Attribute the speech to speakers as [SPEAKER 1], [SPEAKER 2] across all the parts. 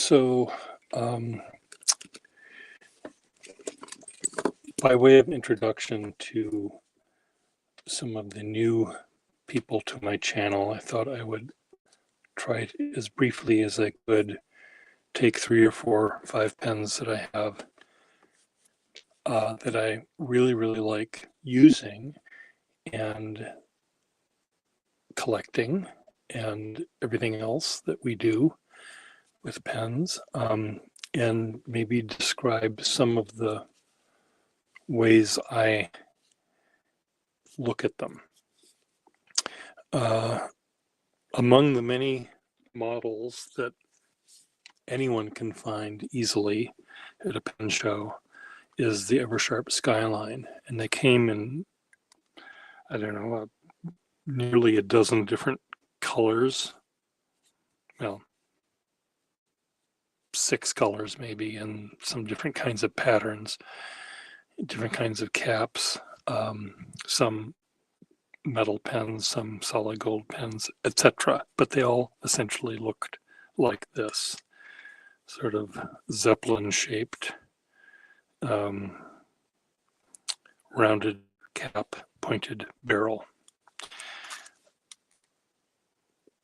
[SPEAKER 1] So, um, by way of introduction to some of the new people to my channel, I thought I would try as briefly as I could take 3 or 4, 5 pens that I have that I really, really like using and collecting and everything else that we do with pens, and maybe describe some of the ways I look at them. Uh, Among the many models that anyone can find easily at a pen show is the Eversharp Skyline. And they came in, I don't know, nearly a dozen different colors. Well, 6 colors maybe, and some different kinds of patterns, different kinds of caps, some metal pens, some solid gold pens, etc. But they all essentially looked like this, sort of Zeppelin shaped, rounded cap, pointed barrel.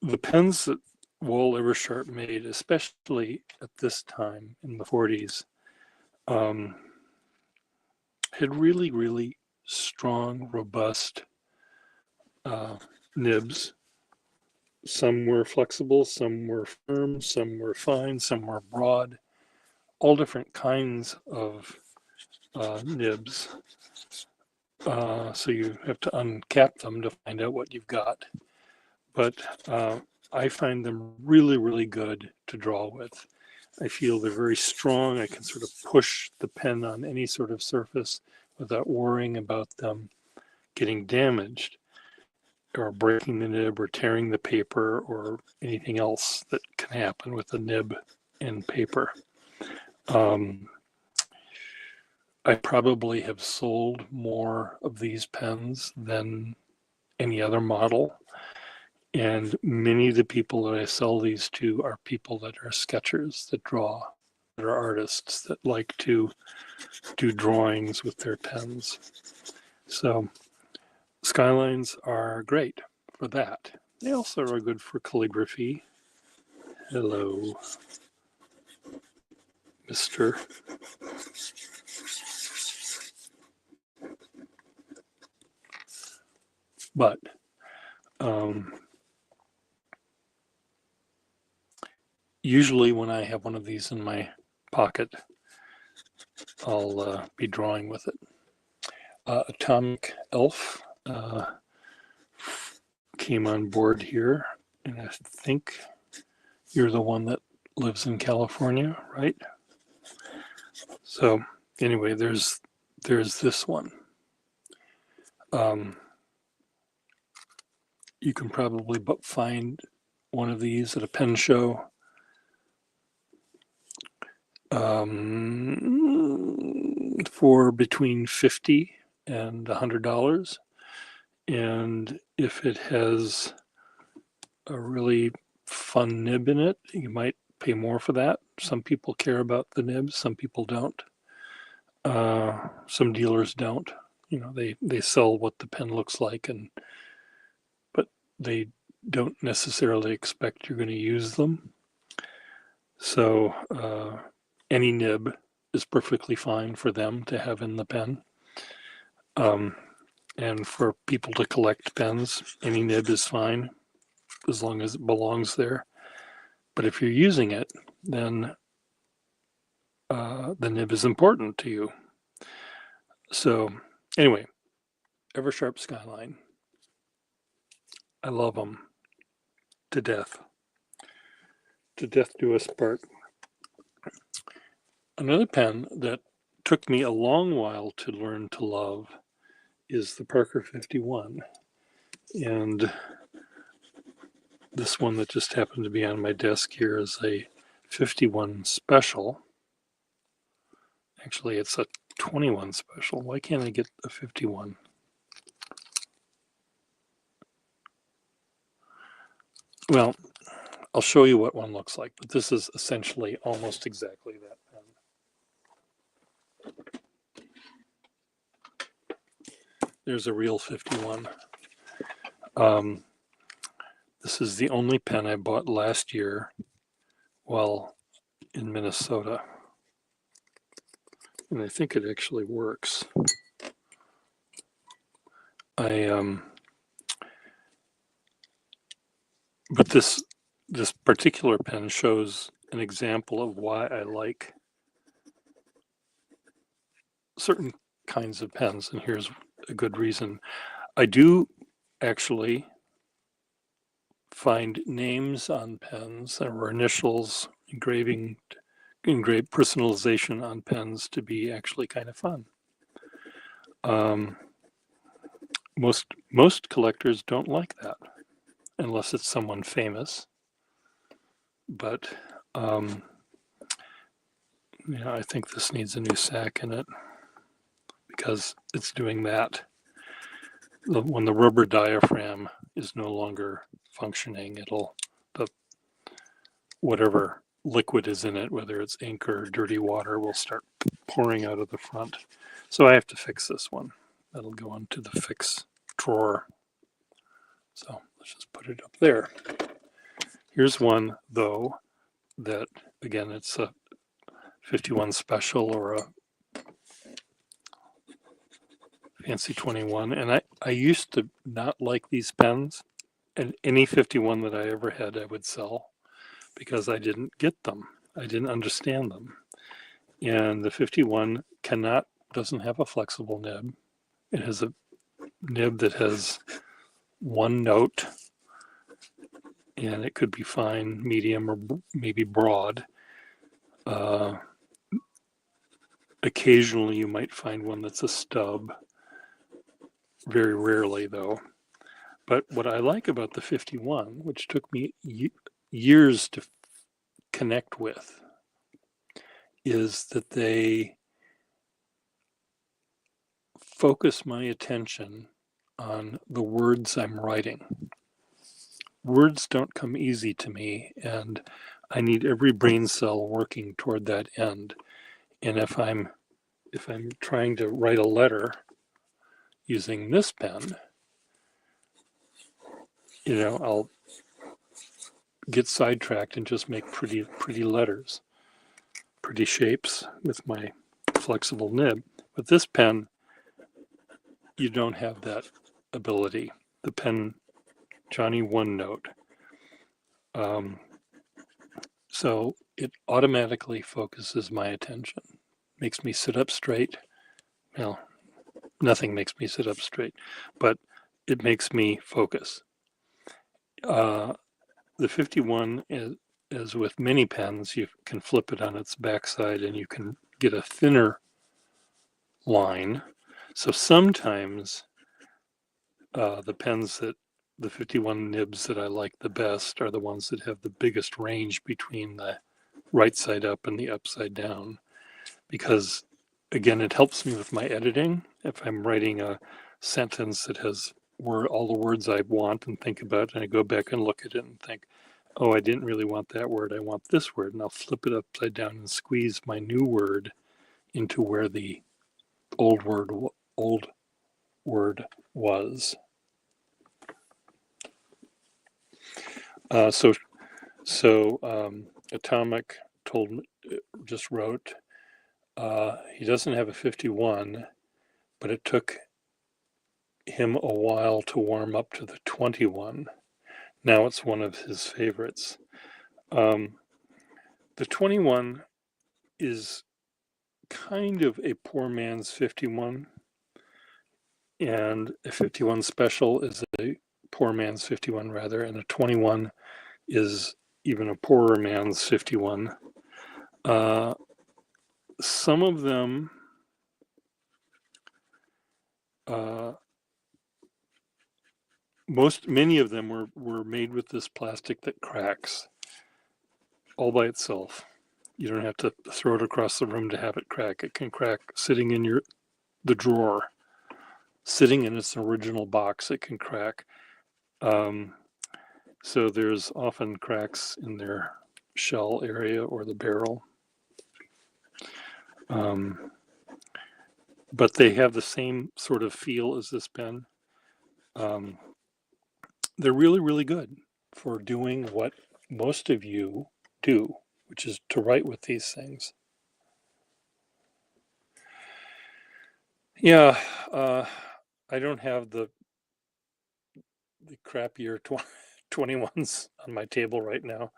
[SPEAKER 1] The pens that Wohl Eversharp made, especially at this time in the 40s, had really, really strong, robust nibs. Some were flexible, some were firm, some were fine, some were broad, all different kinds of nibs. So you have to uncap them to find out what you've got. But I find them really, really good to draw with. I feel they're very strong. I can sort of push the pen on any sort of surface without worrying about them getting damaged or breaking the nib or tearing the paper or anything else that can happen with the nib and paper. I probably have sold more of these pens than any other model. And many of the people that I sell these to are people that are sketchers, that draw, that are artists, that like to do drawings with their pens. So Skylines are great for that. They also are good for calligraphy. Hello, Mr. But usually when I have one of these in my pocket, I'll be drawing with it. Atomic Elf came on board here, and I think you're the one that lives in California, right? So anyway, there's this one. You can probably find one of these at a pen show for between $50 and $100. And if it has a really fun nib in it, you might pay more for that. Some people care about the nibs, some people don't. Some dealers don't. You know, they sell what the pen looks like, but they don't necessarily expect you're going to use them. So any nib is perfectly fine for them to have in the pen. And for people to collect pens, any nib is fine as long as it belongs there. But if you're using it, then the nib is important to you. So anyway, Eversharp Skyline. I love them to death. To death do us part. Another pen that took me a long while to learn to love is the Parker 51. And this one that just happened to be on my desk here is a 51 special. Actually, it's a 21 special. Why can't I get a 51? Well, I'll show you what one looks like, but this is essentially almost exactly that pen. There's a real 51. This is the only pen I bought last year while in Minnesota. And I think it actually works. But this particular pen shows an example of why I like certain kinds of pens, and here's a good reason. I do actually find names on pens or initials, engraved personalization on pens to be actually kind of fun. Most collectors don't like that unless it's someone famous. But yeah, I think this needs a new sack in it because it's doing that. When the rubber diaphragm is no longer functioning, whatever liquid is in it, whether it's ink or dirty water, will start pouring out of the front. So I have to fix this one. That'll go into the fix drawer. So let's just put it up there. Here's one, though, that, again, it's a 51 special or a fancy 21. And I used to not like these pens. And any 51 that I ever had, I would sell because I didn't get them. I didn't understand them. And the 51 doesn't have a flexible nib. It has a nib that has one note, and it could be fine, medium, or maybe broad. Occasionally you might find one that's a stub, very rarely though. But what I like about the 51, which took me years to connect with, is that they focus my attention on the words I'm writing. Words don't come easy to me, and I need every brain cell working toward that end. And if I'm trying to write a letter using this pen, I'll get sidetracked and just make pretty letters, pretty shapes with my flexible nib. With this pen, you don't have that ability. The pen, Johnny OneNote. So it automatically focuses my attention, makes me sit up straight. Well, nothing makes me sit up straight, but it makes me focus. The 51, as with many pens, you can flip it on its backside and you can get a thinner line. So sometimes the 51 nibs that I like the best are the ones that have the biggest range between the right side up and the upside down, because again, it helps me with my editing. If I'm writing a sentence that has all the words I want and think about, and I go back and look at it and think, oh, I didn't really want that word, I want this word, and I'll flip it upside down and squeeze my new word into where the old word was. Atomic just wrote, he doesn't have a 51, but it took him a while to warm up to the 21. Now it's one of his favorites. The 21 is kind of a poor man's 51, and a 51 special is a poor man's 51 rather, and a 21 is even a poorer man's 51. Some of them many of them were made with this plastic that cracks all by itself. You don't have to throw it across the room to have it crack. It can crack sitting in the drawer, sitting in its original box. It can crack. So there's often cracks in their shell area or the barrel. But they have the same sort of feel as this pen. They're really, really good for doing what most of you do, which is to write with these things. Yeah, I don't have the crappier 21s on my table right now.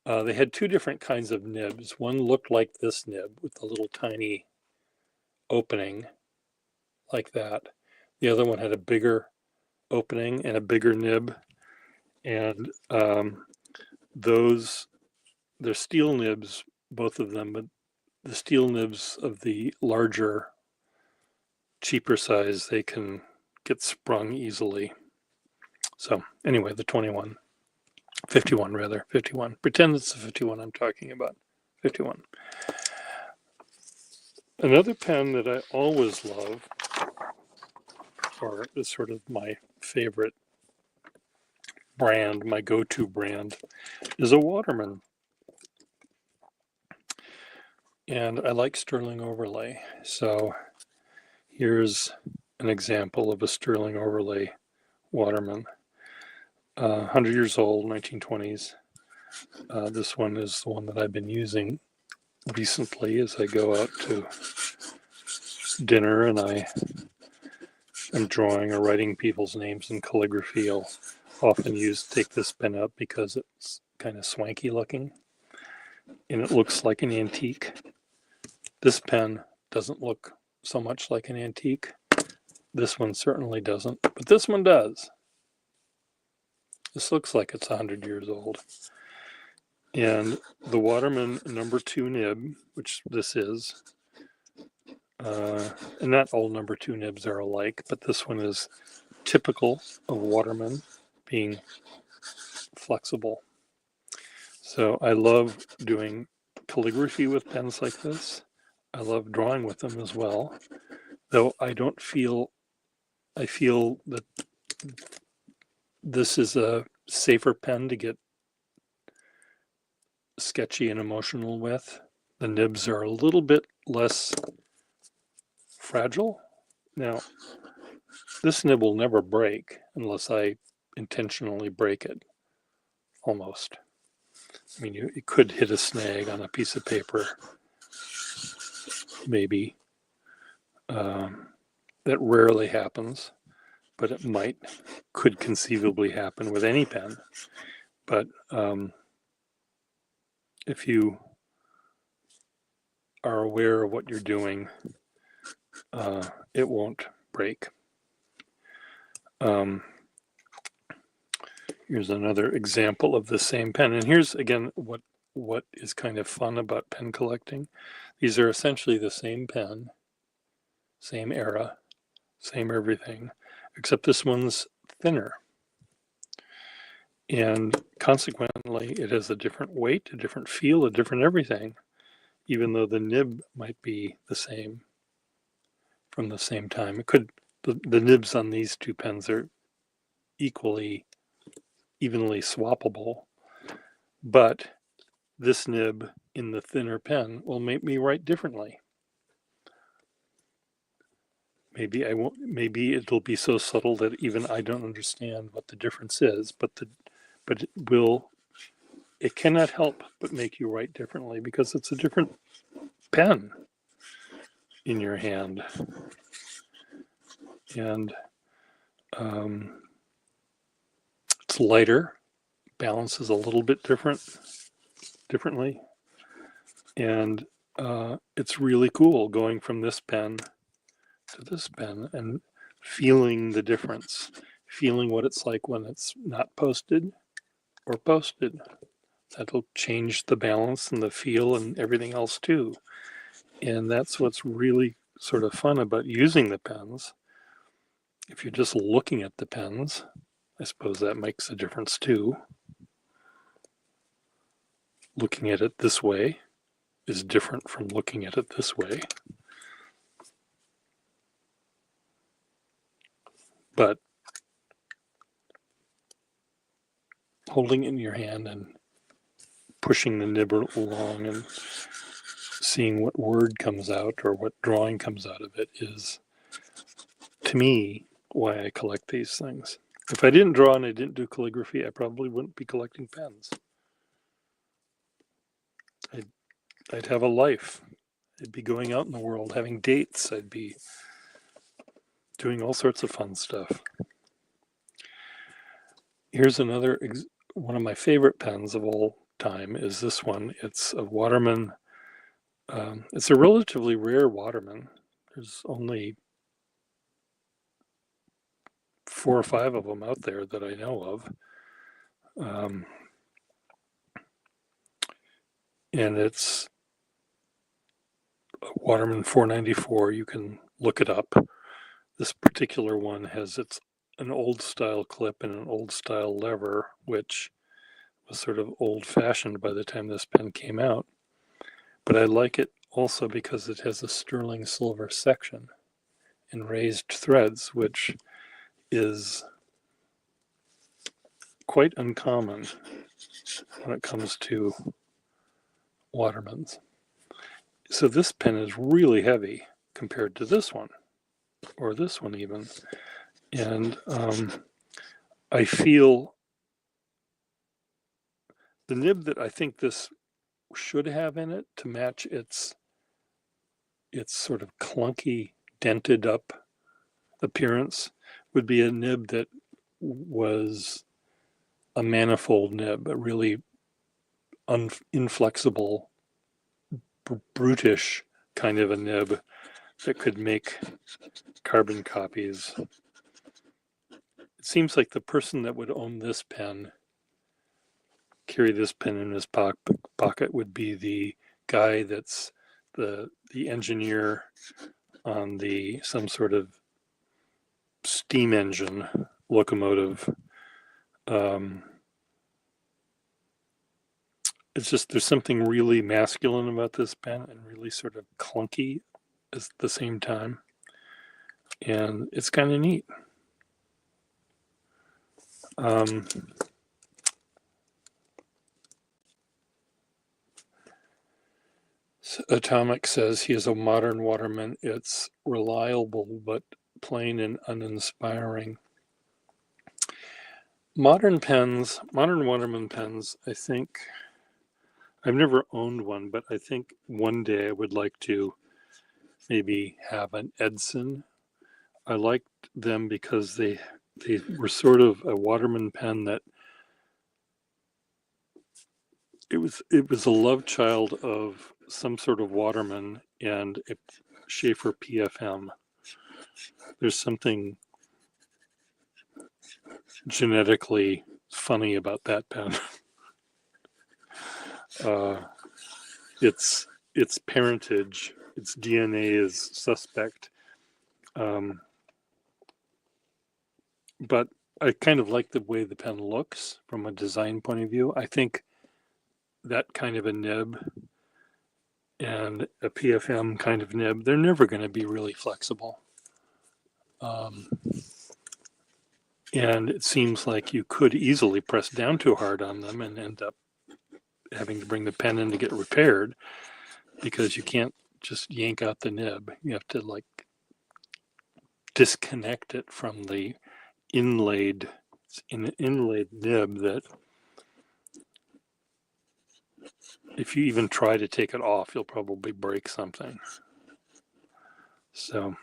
[SPEAKER 1] They had two different kinds of nibs. One looked like this nib with a little tiny opening like that. The other one had a bigger opening and a bigger nib. And they're steel nibs, both of them, but the steel nibs of the larger, cheaper size, they can get sprung easily. So anyway, the 21, 51 rather, 51. Pretend it's the 51 I'm talking about, 51. Another pen that I always love, or is sort of my favorite brand, my go-to brand, is a Waterman. And I like Sterling Overlay. So here's an example of a Sterling Overlay Waterman. 100 years old, 1920s. This one is the one that I've been using recently as I go out to dinner and I am drawing or writing people's names in calligraphy. I'll often take this pen up because it's kind of swanky looking and it looks like an antique. This pen doesn't look so much like an antique. This one certainly doesn't, but this one does. This looks like it's 100 years old. And the Waterman number 2 nib, which this is, and not all number 2 nibs are alike, but this one is typical of Waterman being flexible. So I love doing calligraphy with pens like this. I love drawing with them as well, though I feel that this is a safer pen to get sketchy and emotional with. The nibs are a little bit less fragile. Now, this nib will never break unless I intentionally break it, almost. I mean, it could hit a snag on a piece of paper, maybe. That rarely happens, but it could conceivably happen with any pen. But if you are aware of what you're doing, it won't break. Here's another example of the same pen. And here's, again, what is kind of fun about pen collecting. These are essentially the same pen, same era, same everything, except this one's thinner. And consequently, it has a different weight, a different feel, a different everything, even though the nib might be the same from the same time. It could, the nibs on these two pens are evenly swappable, but this nib in the thinner pen will make me write differently. Maybe I won't. Maybe it'll be so subtle that even I don't understand what the difference is. But it will. It cannot help but make you write differently because it's a different pen in your hand, and it's lighter. Balance is a little bit differently, and it's really cool going from this pen to this pen and feeling the difference, feeling what it's like when it's not posted or posted. That'll change the balance and the feel and everything else too. And that's what's really sort of fun about using the pens. If you're just looking at the pens, I suppose that makes a difference too. Looking at it this way is different from looking at it this way. But holding it in your hand and pushing the nib along and seeing what word comes out or what drawing comes out of it is, to me, why I collect these things. If I didn't draw and I didn't do calligraphy, I probably wouldn't be collecting pens. I'd have a life. I'd be going out in the world, having dates. I'd be doing all sorts of fun stuff. Here's another, one of my favorite pens of all time is this one. It's a Waterman. It's a relatively rare Waterman. There's only 4 or 5 of them out there that I know of. And it's a Waterman 494. You can look it up. This particular one has an old style clip and an old style lever, which was sort of old fashioned by the time this pen came out. But I like it also because it has a sterling silver section and raised threads, which is quite uncommon when it comes to Watermans. So this pen is really heavy compared to this one, or this one even. And I feel the nib that I think this should have in it to match its sort of clunky, dented up appearance would be a nib that was a manifold nib, a really inflexible, brutish kind of a nib that could make carbon copies. It seems like the person that would own this pen, carry this pen in his pocket, would be the guy that's the engineer on some sort of steam engine locomotive. It's just, there's something really masculine about this pen and really sort of clunky at the same time. And it's kind of neat. Atomic says he is a modern Waterman. It's reliable, but plain and uninspiring. Modern Waterman pens, I think, I've never owned one, but I think one day I would like to maybe have an Edson. I liked them because they were sort of a Waterman pen that it was a love child of some sort of Waterman and a Sheaffer PFM. There's something genetically funny about that pen. Its parentage, its DNA is suspect. But I kind of like the way the pen looks from a design point of view. I think that kind of a nib and a PFM kind of nib, they're never going to be really flexible. And it seems like you could easily press down too hard on them and end up having to bring the pen in to get repaired, because you can't just yank out the nib. You have to like disconnect it from the inlaid nib that if you even try to take it off, you'll probably break something. So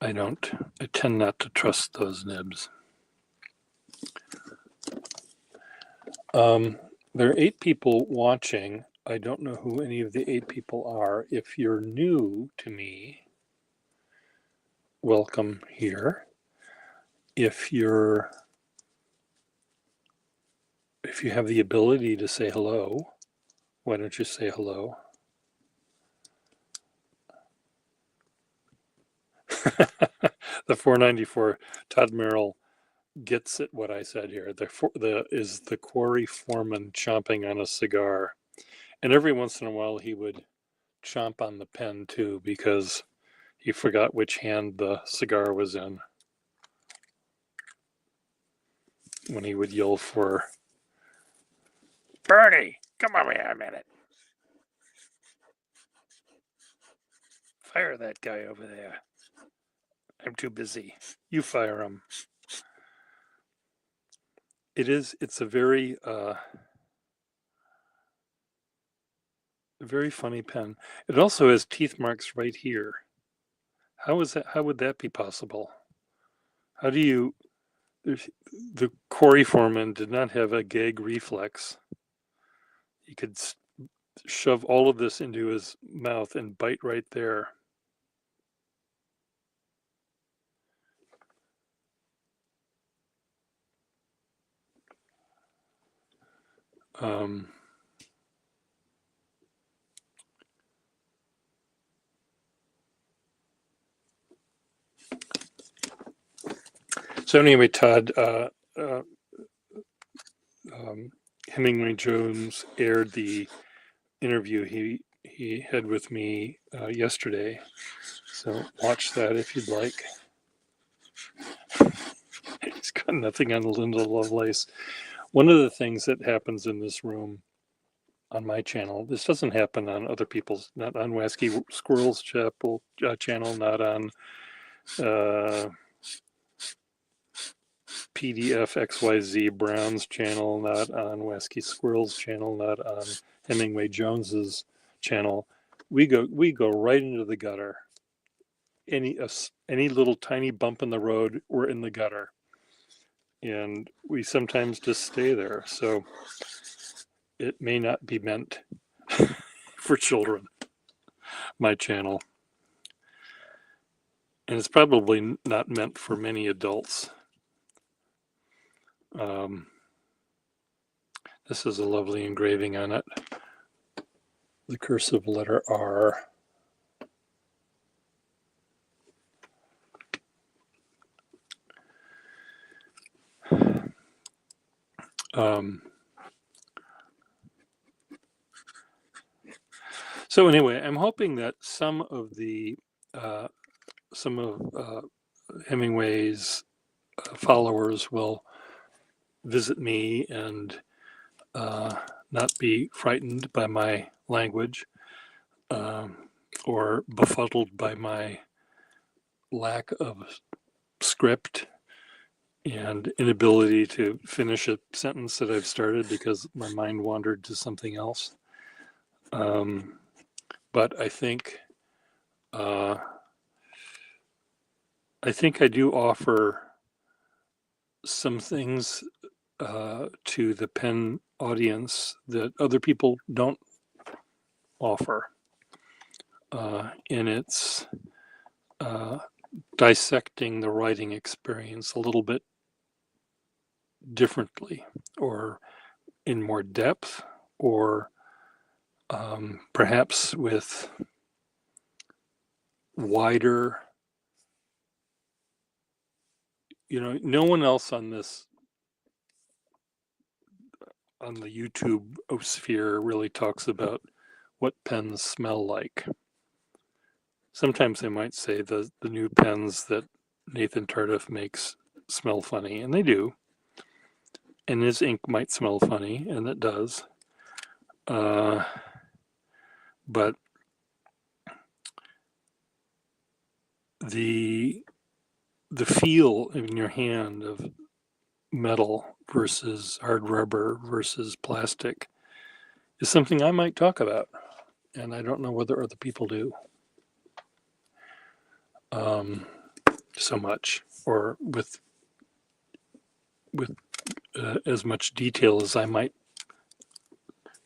[SPEAKER 1] I tend not to trust those nibs. There are 8 people watching. I don't know who any of the 8 people are. If you're new to me, welcome here. If you have the ability to say hello, why don't you say hello? The 494, Todd Merrill gets at what I said here. Is the quarry foreman chomping on a cigar. And every once in a while he would chomp on the pen too, because he forgot which hand the cigar was in. when he would yell for Bernie, come over here a minute. Fire that guy over there. I'm too busy. You fire him. It's a very funny pen. It also has teeth marks right here. How would that be possible? How do you, the Corey Foreman did not have a gag reflex. He could shove all of this into his mouth and bite right there. So anyway, Todd, Hemingway Jones aired the interview he had with me yesterday. So watch that if you'd like. He's got nothing on Linda Lovelace. One of the things that happens in this room on my channel, this doesn't happen on other people's, not on Wasky Squirrel's channel, not on PDF XYZ Brown's channel, not on Wasky Squirrel's channel, not on Hemingway Jones's channel. We go right into the gutter. Any little tiny bump in the road, we're in the gutter, and we sometimes just stay there. So it may not be meant for children, my channel, and it's probably not meant for many adults. This is a lovely engraving on it. The cursive letter R. So anyway, I'm hoping that some of Hemingway's followers will visit me and not be frightened by my language or befuddled by my lack of script and inability to finish a sentence that I've started because my mind wandered to something else. But I think I do offer some things to the pen audience that other people don't offer, and it's dissecting the writing experience a little bit differently, or in more depth, or perhaps with wider, no one else on the YouTube sphere really talks about what pens smell like. Sometimes they might say the new pens that Nathan Tardif makes smell funny, and they do. And his ink might smell funny, and it does. But the feel in your hand of metal versus hard rubber versus plastic is something I might talk about, and I don't know whether other people do so much, or with as much detail as I might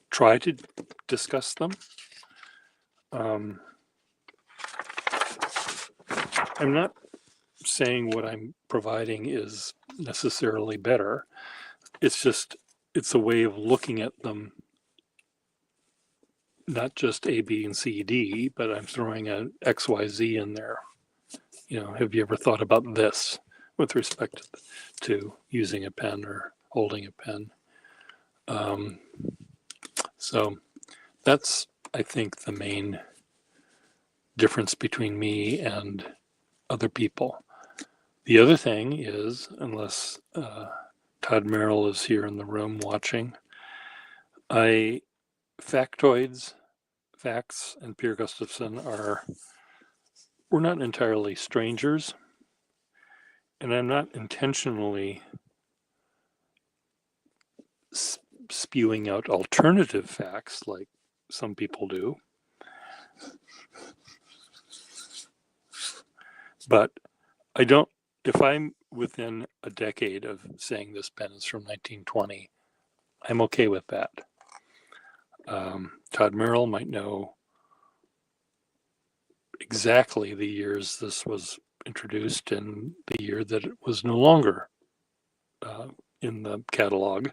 [SPEAKER 1] try to discuss them. I'm not saying what I'm providing is necessarily better. It's a way of looking at them, not just A, B, and C, D, but I'm throwing an X, Y, Z in there. Have you ever thought about this with respect to using a pen or holding a pen? So that's, I think, the main difference between me and other people. The other thing is, unless Todd Merrill is here in the room watching. Factoids, Facts, and Pierre Gustafson we're not entirely strangers, and I'm not intentionally spewing out alternative facts like some people do. But if I'm within a decade of saying this pen is from 1920, I'm okay with that. Todd Merrill might know exactly the years this was introduced and the year that it was no longer in the catalog,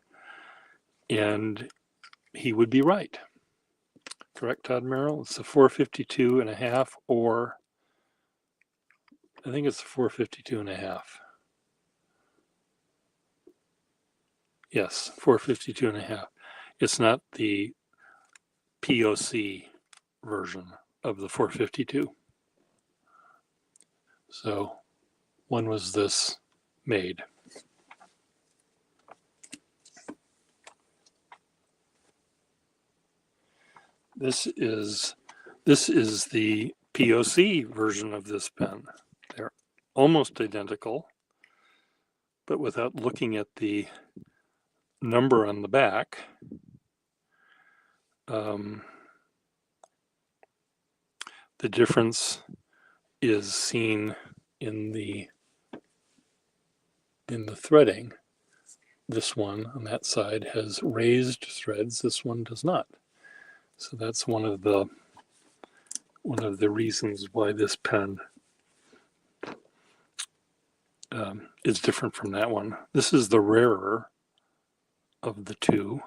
[SPEAKER 1] and he would be right. Correct, Todd Merrill? It's a 452 and a half, or I think it's a 452 and a half. Yes, 452 and a half. It's not the POC version of the 452. So when was this made? This is the POC version of this pen. They're almost identical, but without looking at the number on the back, the difference is seen in the threading. This one on that side has raised threads. This one does not. So that's one of the reasons why this pen is different from that one. This is the rarer of the two.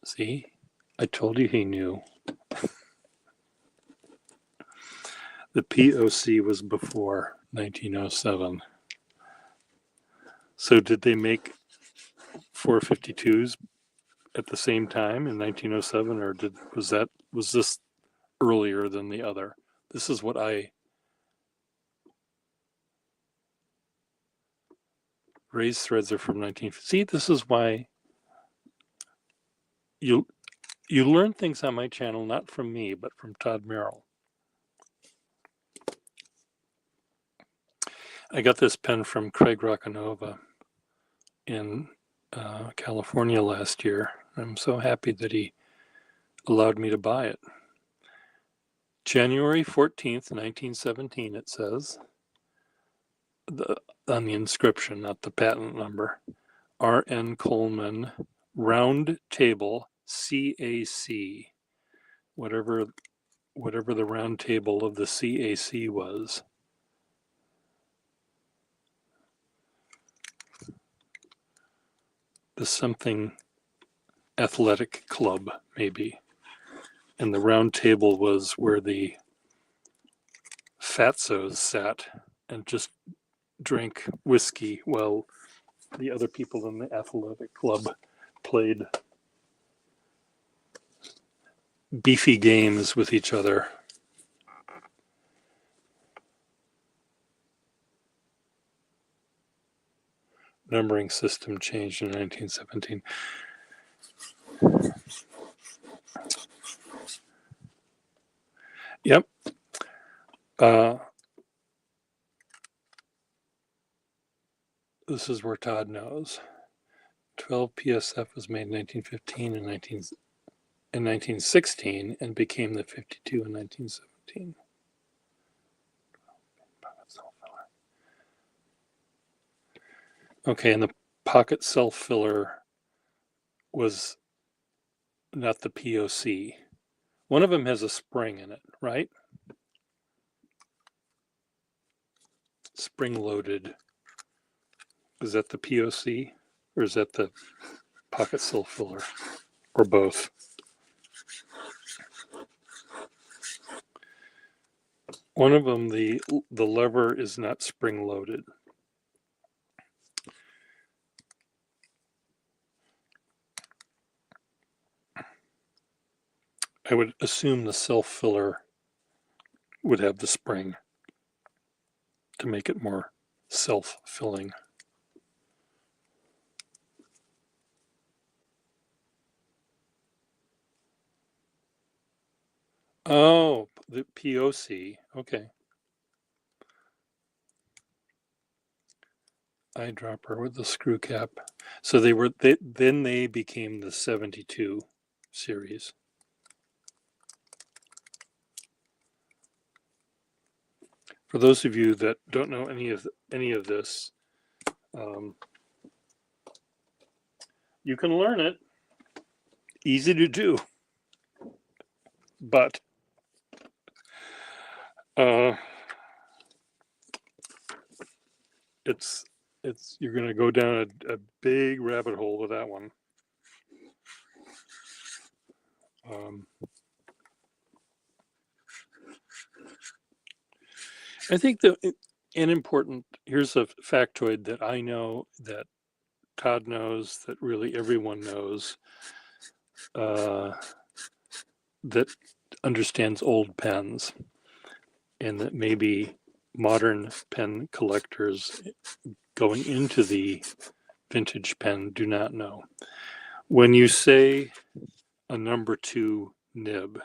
[SPEAKER 1] See, I told you he knew. The POC was before 1907. So did they make 452s at the same time in 1907, or was this earlier than the other? This is what raised threads are from 1950. See, this is why you learn things on my channel, not from me, but from Todd Merrill. I got this pen from Craig Roccanova in California last year. I'm so happy that he allowed me to buy it. January 14th, 1917, it says, on the inscription, not the patent number, R.N. Coleman, Round Table, CAC, whatever the round table of the CAC was. The something athletic club, maybe. And the round table was where the fatzos sat and just drank whiskey while the other people in the athletic club played beefy games with each other. Numbering system changed in 1917. Yep. This is where Todd knows. 12 PSF was made in 1915 and 1916 and became the 52 in 1917. Okay, and the pocket self-filler was not the POC. One of them has a spring in it, right? Spring-loaded. Is that the POC or is that the pocket self-filler, or both? One of them, the lever is not spring-loaded. I would assume the self-filler would have the spring to make it more self-filling. Oh, the POC. Okay. Eyedropper with the screw cap. So then they became the 72 series. For those of you that don't know any of this, you can learn it. Easy to do, but it's you're going to go down a big rabbit hole with that one. I think that here's a factoid that I know, that Todd knows, that really everyone knows, that understands old pens, and that maybe modern pen collectors going into the vintage pen do not know. When you say a number 2 nib,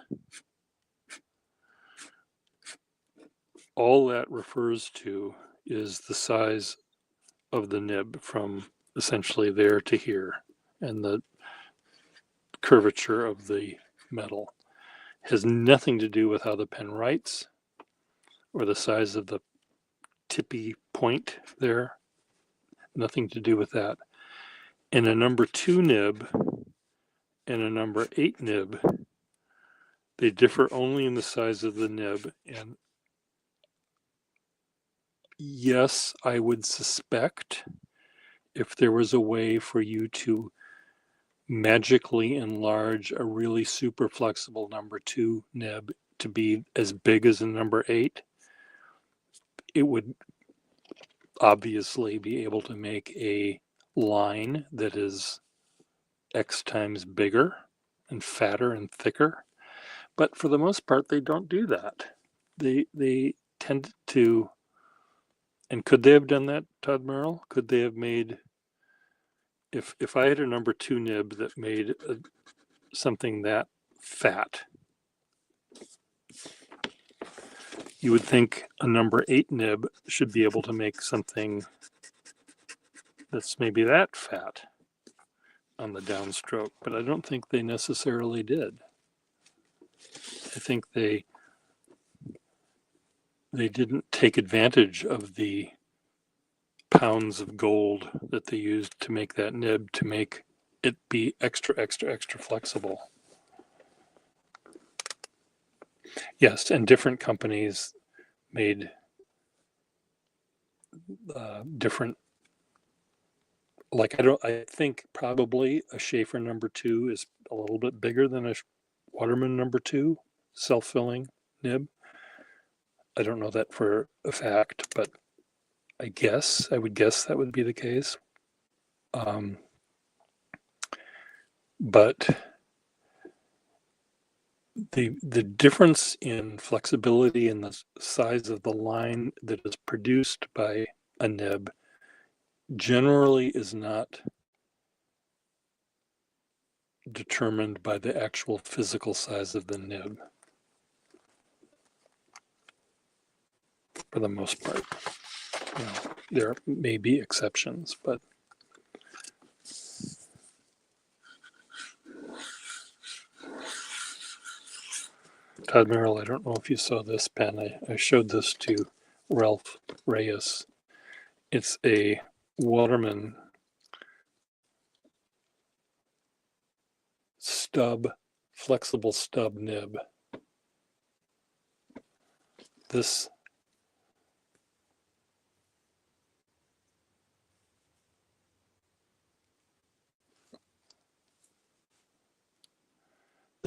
[SPEAKER 1] all that refers to is the size of the nib from essentially there to here, and the curvature of the metal. Has nothing to do with how the pen writes or the size of the tippy point there. Nothing to do with that. And a number 2 nib and a number 8 nib, they differ only in the size of the nib. And yes, I would suspect if there was a way for you to magically enlarge a really super flexible number 2 nib to be as big as a number 8, it would obviously be able to make a line that is X times bigger and fatter and thicker. But for the most part, they don't do that. They tend to, and could they have done that, Todd Merrill? Could they have made, if I had a number 2 nib that made something that fat, you would think a number 8 nib should be able to make something that's maybe that fat on the downstroke, but I don't think they necessarily did. I think they didn't take advantage of the pounds of gold that they used to make that nib to make it be extra flexible. Yes, and different companies made different. Like I think probably a Schaefer number 2 is a little bit bigger than a Waterman number 2 self-filling nib. I don't know that for a fact, but I would guess that would be the case. But the difference in flexibility and the size of the line that is produced by a nib generally is not determined by the actual physical size of the nib, for the most part. You know, there may be exceptions, but Todd Merrill, I don't know if you saw this pen. I showed this to Ralph Reyes. It's a Waterman flexible stub nib. The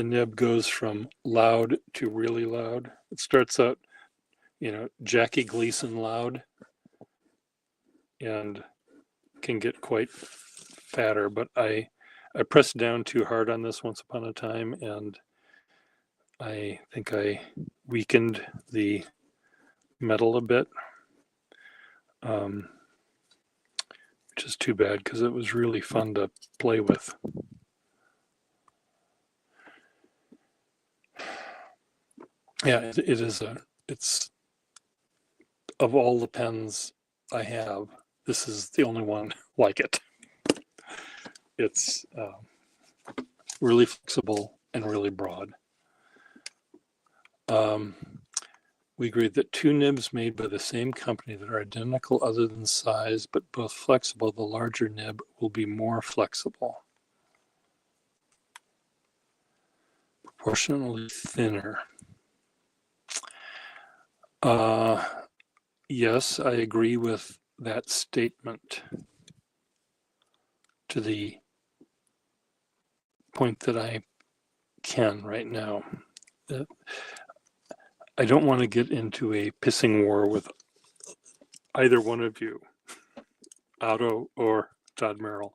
[SPEAKER 1] nib goes from loud to really loud. It starts out, Jackie Gleason loud, and can get quite fatter, but I pressed down too hard on this once upon a time, and I think I weakened the metal a bit. which is too bad because it was really fun to play with. Yeah, it is it's of all the pens I have, this is the only one like it. It's really flexible and really broad. We agreed that two nibs made by the same company that are identical other than size, but both flexible, the larger nib will be more flexible. Proportionally thinner. Yes, I agree with that statement to the point that I can right now. I don't want to get into a pissing war with either one of you, Otto or Todd Merrill.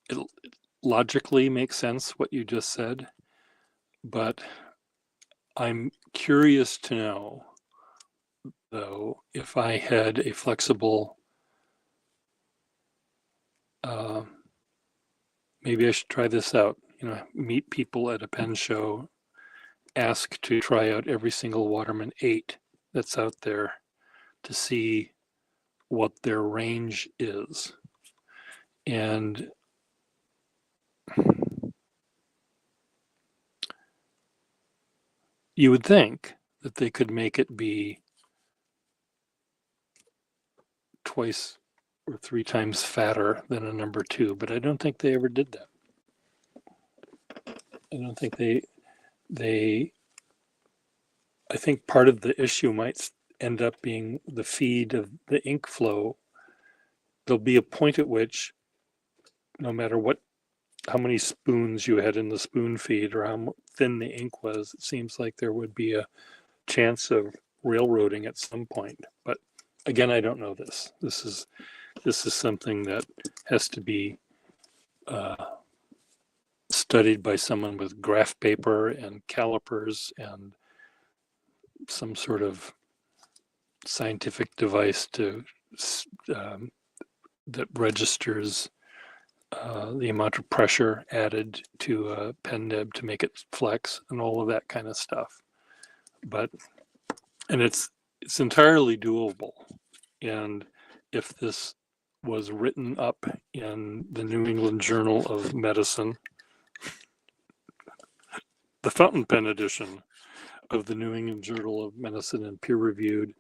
[SPEAKER 1] It logically makes sense what you just said, but I'm curious to know, though, if I had a flexible, maybe I should try this out, meet people at a pen show, ask to try out every single Waterman 8 that's out there to see what their range is. And you would think that they could make it be twice or three times fatter than a number 2, but I don't think they ever did that. I don't think I think part of the issue might end up being the feed of the ink flow. There'll be a point at which, no matter how many spoons you had in the spoon feed or how thin the ink was, it seems like there would be a chance of railroading at some point. But again, I don't know this. This is something that has to be studied by someone with graph paper and calipers and some sort of scientific device to that registers the amount of pressure added to a pen nib to make it flex and all of that kind of stuff. And it's entirely doable. And if this was written up in the New England Journal of Medicine, the fountain pen edition of the New England Journal of Medicine, and peer reviewed,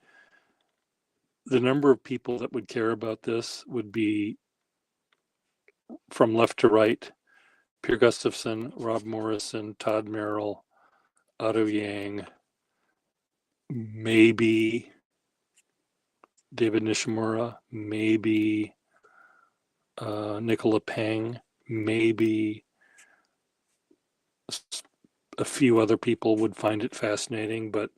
[SPEAKER 1] the number of people that would care about this would be, from left to right, Pierre Gustafson, Rob Morrison, Todd Merrill, Otto Yang, maybe David Nishimura, maybe Nicola Peng, maybe a few other people would find it fascinating, but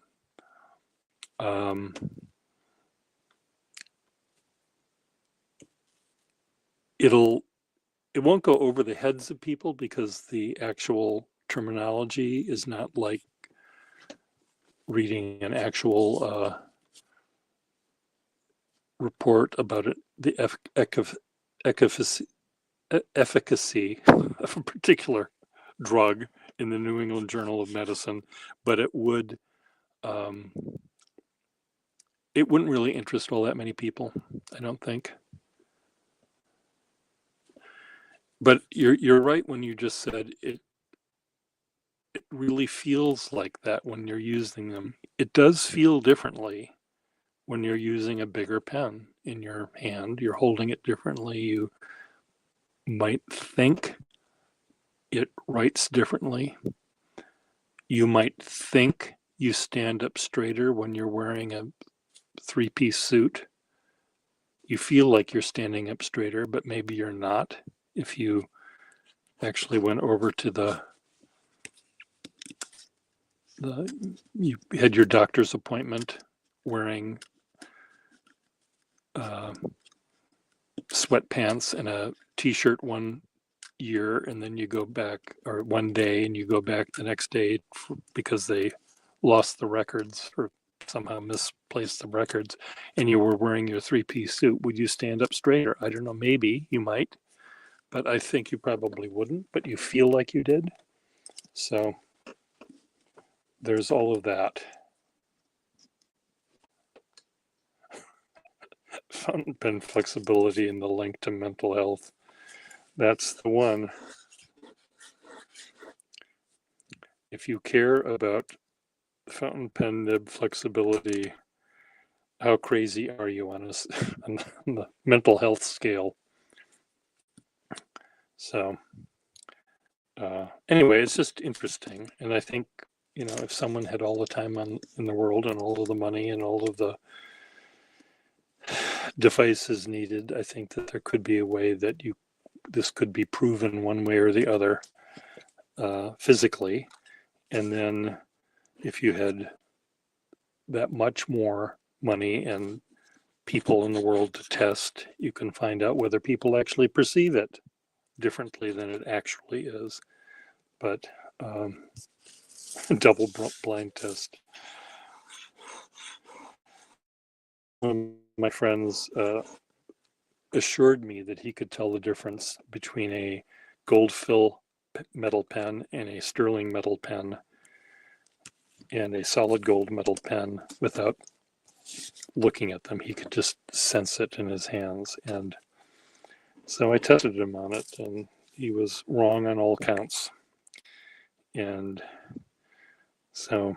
[SPEAKER 1] it won't go over the heads of people because the actual terminology is not like reading an actual report about it, the efficacy of a particular drug in the New England Journal of Medicine, but it wouldn't really interest all that many people, I don't think. But you're right when you just said it really feels like that when you're using them. It does feel differently when you're using a bigger pen in your hand. You're holding it differently. You might think it writes differently. You might think you stand up straighter when you're wearing a 3-piece suit. You feel like you're standing up straighter, but maybe you're not. If you actually went over to you had your doctor's appointment wearing sweatpants and a t-shirt one year, and then you go back, or one day, and you go back the next day because they lost the records or somehow misplaced the records and you were wearing your three-piece suit, would you stand up straighter? I don't know, maybe you might, but I think you probably wouldn't, but you feel like you did. So there's all of that. Fountain pen flexibility and the link to mental health. That's the one. If you care about fountain pen nib flexibility, how crazy are you on the mental health scale? So anyway, it's just interesting. And I think, you know, if someone had all the time in the world and all of the money and all of the devices needed, I think that there could be a way that this could be proven one way or the other physically. And then if you had that much more money and people in the world to test, you can find out whether people actually perceive it differently than it actually is. But double blind test. One of my friends assured me that he could tell the difference between a gold fill metal pen and a sterling metal pen and a solid gold metal pen without looking at them. He could just sense it in his hands. And so I tested him on it, and he was wrong on all counts. And so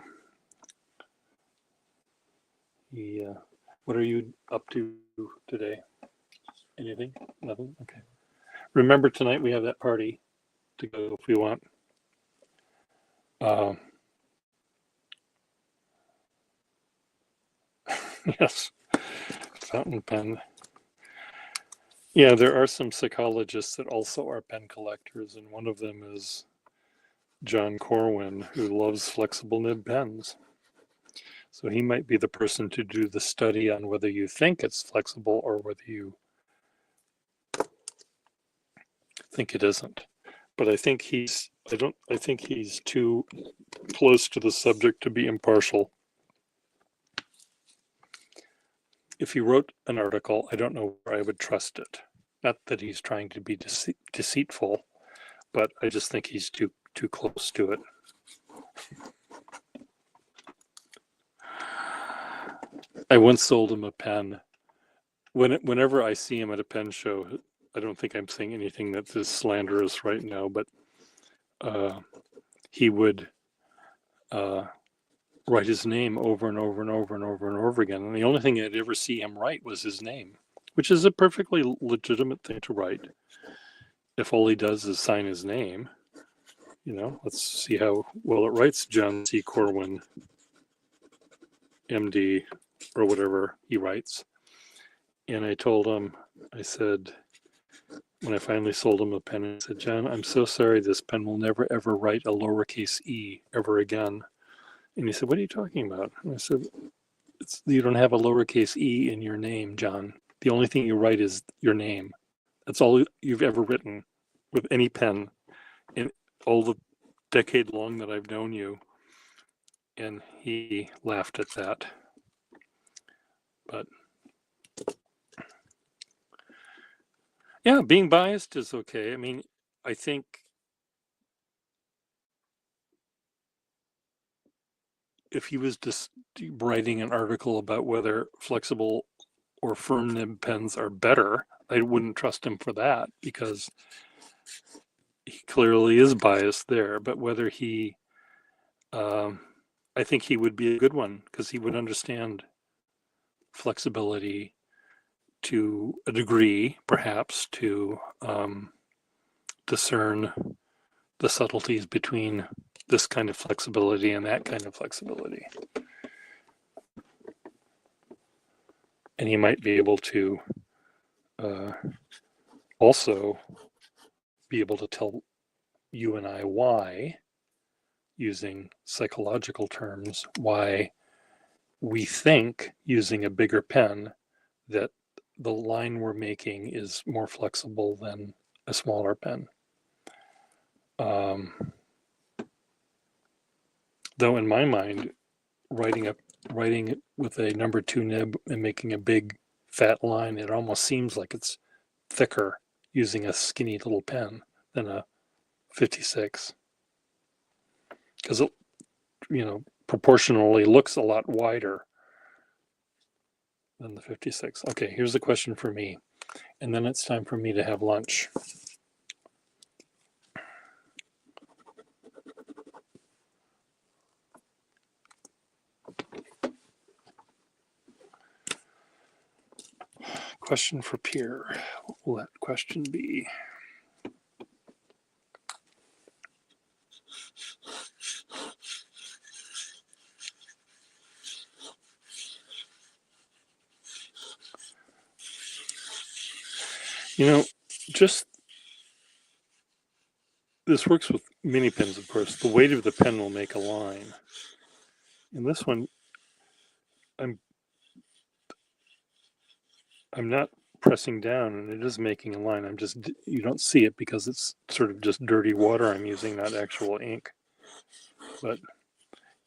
[SPEAKER 1] what are you up to today? Anything? Nothing? Okay. Remember, tonight we have that party to go if we want. Yes, fountain pen. Yeah, there are some psychologists that also are pen collectors, and one of them is John Corwin, who loves flexible nib pens. So he might be the person to do the study on whether you think it's flexible or whether you think it isn't. But I think I think he's too close to the subject to be impartial. If he wrote an article, I don't know where I would trust it. Not that he's trying to be deceitful, but I just think he's too close to it. I once sold him a pen. Whenever I see him at a pen show, I don't think I'm saying anything that is slanderous right now, but he would write his name over and over and over and over and over again. And the only thing I'd ever see him write was his name, which is a perfectly legitimate thing to write. If all he does is sign his name, you know, let's see how well it writes John C. Corwin, MD, or whatever he writes. And I told him, I said, when I finally sold him a pen, I said, John, I'm so sorry, this pen will never ever write a lowercase e ever again. And he said, what are you talking about? And I said, you don't have a lowercase e in your name, John. The only thing you write is your name. That's all you've ever written with any pen in all the decade long that I've known you. And he laughed at that. But yeah, being biased is okay. I mean, I think if he was just writing an article about whether flexible or firm nib pens are better, I wouldn't trust him for that because he clearly is biased there. But whether he, I think he would be a good one because he would understand flexibility to a degree, perhaps, to discern the subtleties between this kind of flexibility and that kind of flexibility. And he might be able to also be able to tell you and I why, using psychological terms, why we think using a bigger pen that the line we're making is more flexible than a smaller pen. Though in my mind, writing a writing it with a number 2 nib and making a big fat line, it almost seems like it's thicker using a skinny little pen than a 56, because it, proportionally looks a lot wider than the 56. Okay, here's the question for me, and then it's time for me to have lunch. Question for Pierre. What will that question be? Just this works with mini pens, of course. The weight of the pen will make a line. In this one, I'm not pressing down, and it is making a line. You don't see it because it's sort of just dirty water I'm using, not actual ink. But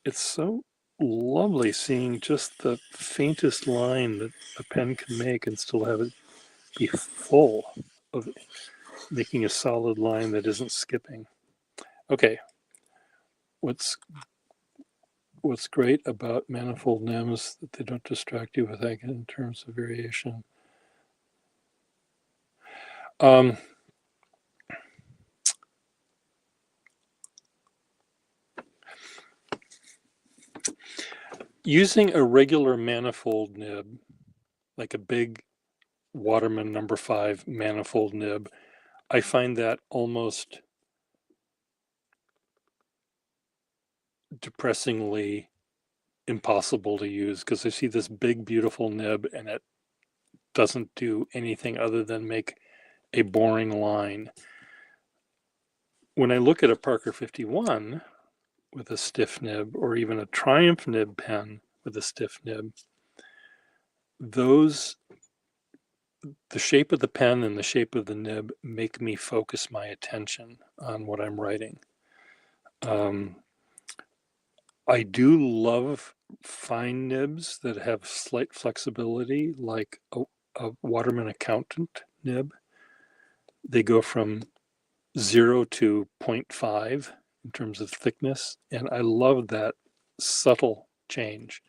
[SPEAKER 1] it's so lovely seeing just the faintest line that a pen can make and still have it be full of making a solid line that isn't skipping. Okay, what's great about manifold nibs that they don't distract you with that in terms of variation. Using a regular manifold nib, like a big Waterman number 5 manifold nib, I find that almost depressingly impossible to use, because I see this big beautiful nib and it doesn't do anything other than make a boring line. When I look at a Parker 51 with a stiff nib, or even a Triumph nib pen with a stiff nib, the shape of the pen and the shape of the nib make me focus my attention on what I'm writing. I do love fine nibs that have slight flexibility, like a Waterman Accountant nib. They go from 0 to 0.5 in terms of thickness, and I love that subtle change.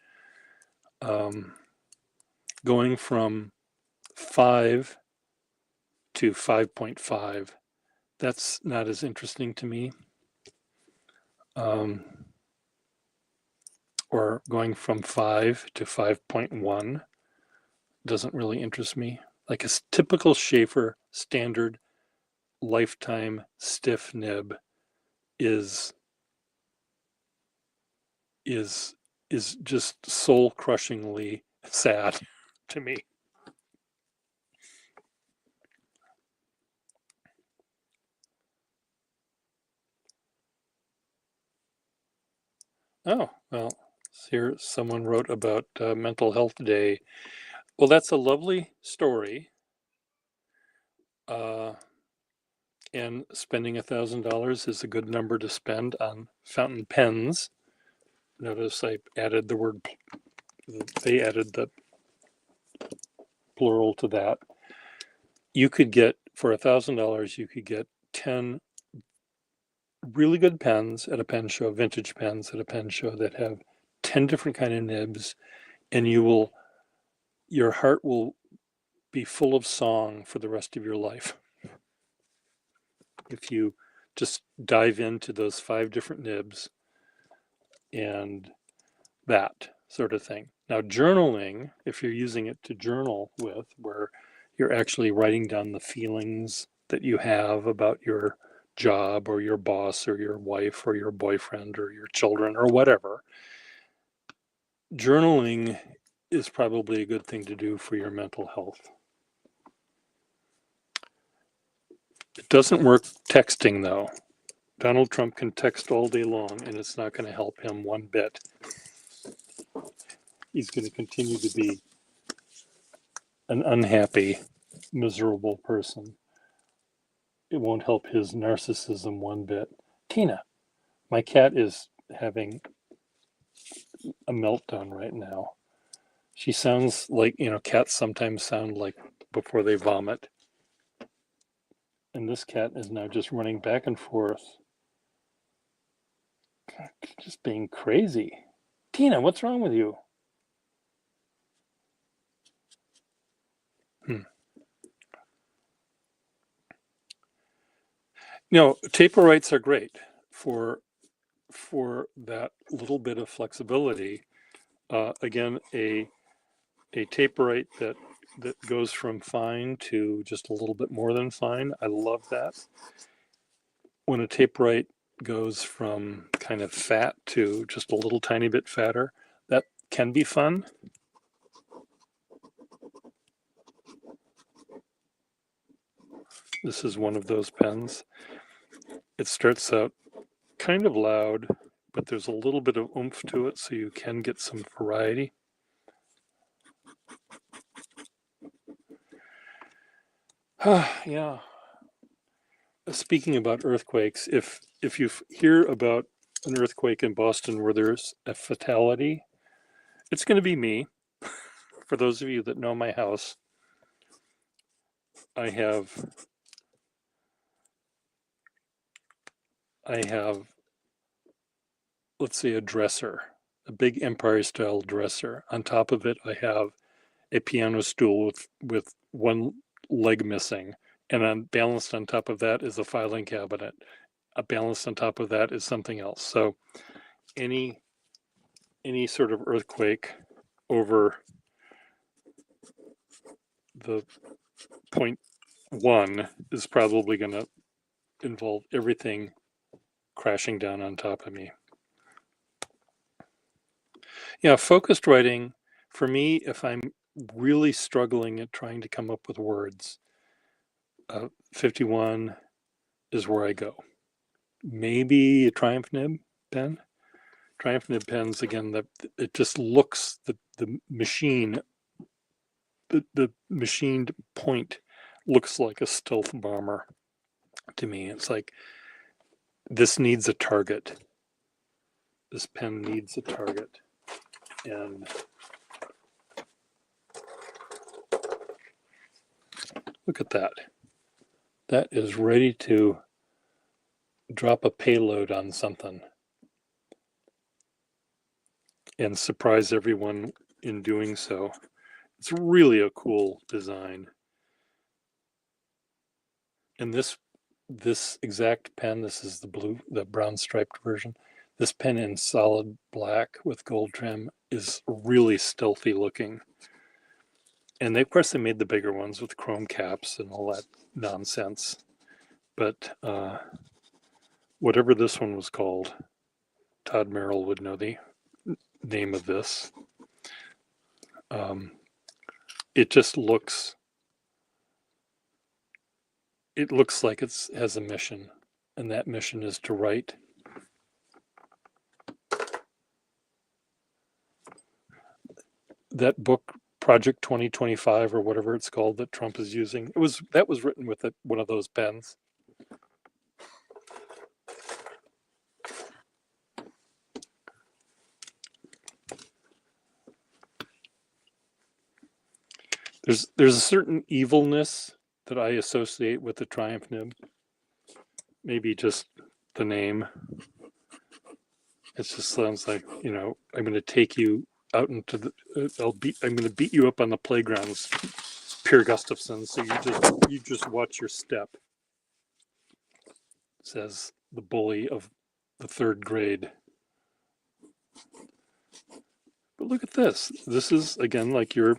[SPEAKER 1] Going from 5 to 5.5, that's not as interesting to me. Or going from 5 to 5.1 doesn't really interest me. Like a typical Sheaffer standard lifetime stiff nib is just soul crushingly sad to me. Oh, well, here someone wrote about Mental Health Day. Well, that's a lovely story. And spending $1,000 is a good number to spend on fountain pens. Notice I added the word, they added the plural to that. You could get, for $1,000, you could get 10 really good pens at a pen show, vintage pens at a pen show that have 10 different kind of nibs, and your heart will be full of song for the rest of your life if you just dive into those 5 different nibs and that sort of thing. Now, journaling, if you're using it to journal with, where you're actually writing down the feelings that you have about your job or your boss or your wife or your boyfriend or your children or whatever, journaling is probably a good thing to do for your mental health. It doesn't work texting, though. Donald Trump can text all day long, and it's not going to help him one bit. He's going to continue to be an unhappy, miserable person. It won't help his narcissism one bit. Tina, my cat is having a meltdown right now. She sounds like, cats sometimes sound like before they vomit. And this cat is now just running back and forth, just being crazy. Tina, what's wrong with you? Taper-rights are great for that little bit of flexibility. Again, a taper-right that goes from fine to just a little bit more than fine. I love that. When a taper-right goes from kind of fat to just a little tiny bit fatter, that can be fun. This is one of those pens. It starts out kind of loud, but there's a little bit of oomph to it, so you can get some variety. Yeah. Speaking about earthquakes, if you hear about an earthquake in Boston where there's a fatality, it's going to be me. For those of you that know my house, I have let's say a dresser, a big Empire style dresser. On top of it, I have a piano stool with one leg missing, and balanced on top of that is a filing cabinet. Balanced on top of that is something else. So any sort of earthquake over the 0.1 is probably going to involve everything crashing down on top of me. Yeah, focused writing, for me, if I'm really struggling at trying to come up with words, 51 is where I go. Maybe a Triumph Nib pen. Triumph Nib pens, again, it just looks, the machine, the machined point looks like a stealth bomber to me. It's like, this needs a target. This pen needs a target. And look at that. That is ready to drop a payload on something and surprise everyone in doing so. It's really a cool design. And this exact pen, this is the brown striped version. This pen in solid black with gold trim is really stealthy looking. And of course, they made the bigger ones with chrome caps and all that nonsense. But whatever this one was called, Todd Merrill would know the name of this. It just looks, like it has a mission, and that mission is to write that book, Project 2025 or whatever it's called, that Trump is using. That was written with one of those pens. There's a certain evilness that I associate with the Triumph Nib. Maybe just the name. It just sounds like, I'm going to take you out into the. I'm going to beat you up on the playgrounds, Pierre Gustafson. So you just watch your step. Says the bully of the third grade. But look at this. This is, again, like your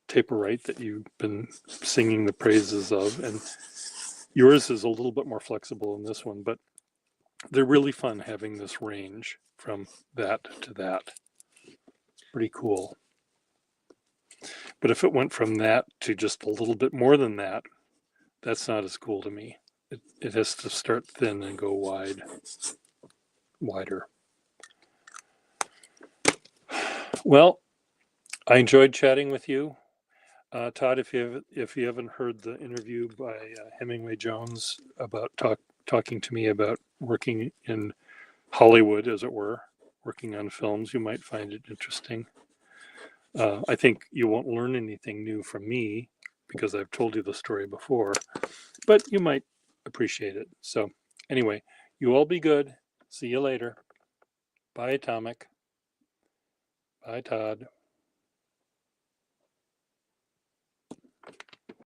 [SPEAKER 1] taper-right that you've been singing the praises of, and yours is a little bit more flexible than this one, but they're really fun having this range from that to that. Pretty cool. But if it went from that to just a little bit more than that, that's not as cool to me. It has to start thin and go wider. Well, I enjoyed chatting with you. Todd, if you haven't heard the interview by Hemingway Jones about talking to me about working in Hollywood, as it were, working on films. You might find it interesting. I think you won't learn anything new from me because I've told you the story before, but you might appreciate it. So, anyway, you all be good. See you later. Bye, Atomic. Bye, Todd.